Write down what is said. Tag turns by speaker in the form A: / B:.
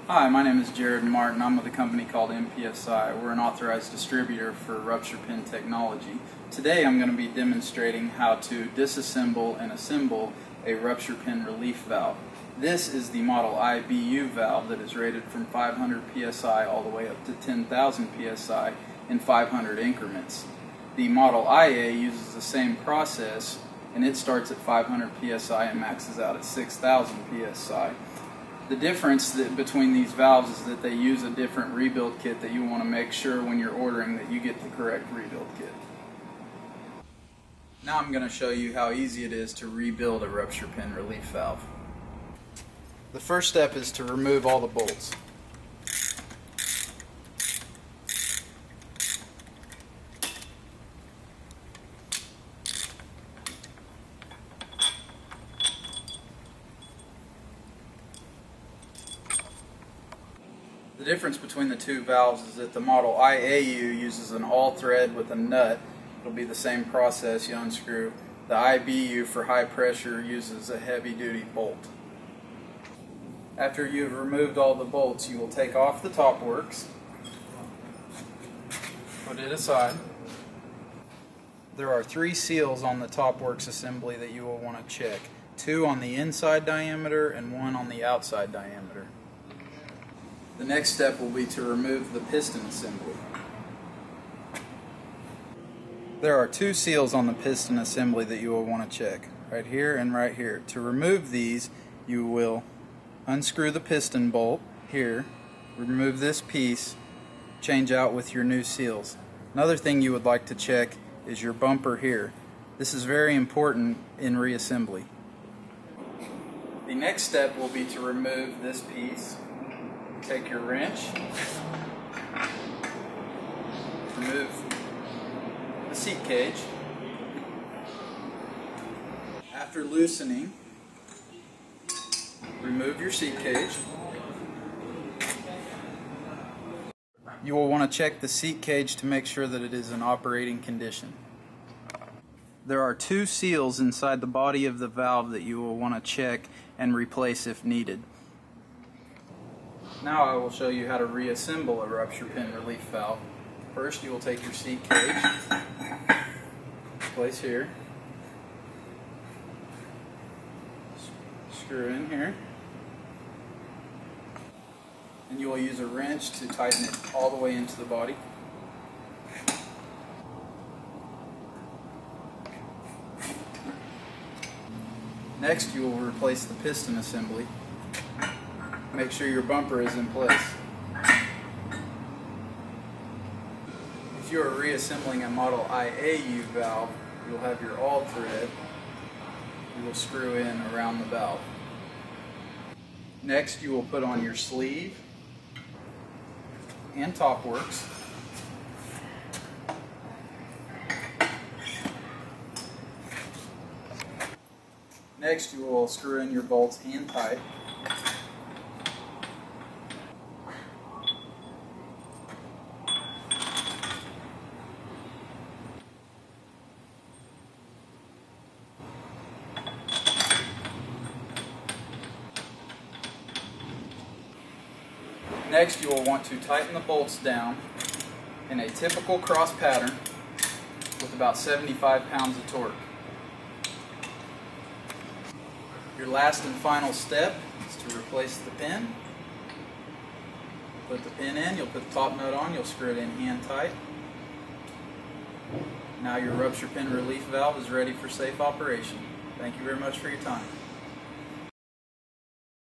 A: Hi, my name is Jared Martin. I'm with a company called MPSI. We're an authorized distributor for Rupture pin technology. Today I'm going to be demonstrating how to disassemble and assemble a rupture pin relief valve. This is the model IBU valve that is rated from 500 psi all the way up to 10,000 psi in 500 increments. The model IA uses the same process, and it starts at 500 psi and maxes out at 6,000 psi. The difference between these valves is that they use a different rebuild kit that you want to make sure when you're ordering that you get the correct rebuild kit. Now I'm going to show you how easy it is to rebuild a rupture pin relief valve. The first step is to remove all the bolts. The difference between the two valves is that the model IAU uses an all-thread with a nut. It'll be the same process, you unscrew. The IBU for high pressure uses a heavy-duty bolt. After you have removed all the bolts, you will take off the top works, put it aside. There are 3 seals on the top works assembly that you will want to check. 2 on the inside diameter and 1 on the outside diameter. The next step will be to remove the piston assembly. There are 2 seals on the piston assembly that you will want to check, right here and right here. To remove these, you will unscrew the piston bolt here, remove this piece, change out with your new seals. Another thing you would like to check is your bumper here. This is very important in reassembly. The next step will be to remove this piece. Take your wrench, remove the seat cage. After loosening, remove your seat cage. You will want to check the seat cage to make sure that it is in operating condition. There are 2 seals inside the body of the valve that you will want to check and replace if needed. Now I will show you how to reassemble a rupture pin relief valve. First, you will take your seat cage, place here, screw in here, and you will use a wrench to tighten it all the way into the body. Next, you will replace the piston assembly. Make sure your bumper is in place. If you are reassembling a model IAU valve, you'll have your all thread. You will screw in around the valve. Next, you will put on your sleeve and top works. Next, you will screw in your bolts hand tight. Next, you will want to tighten the bolts down in a typical cross pattern with about 75 pounds of torque. Your last and final step is to replace the pin. Put the pin in, you'll put the top nut on, you'll screw it in hand tight. Now your rupture pin relief valve is ready for safe operation. Thank you very much for your time.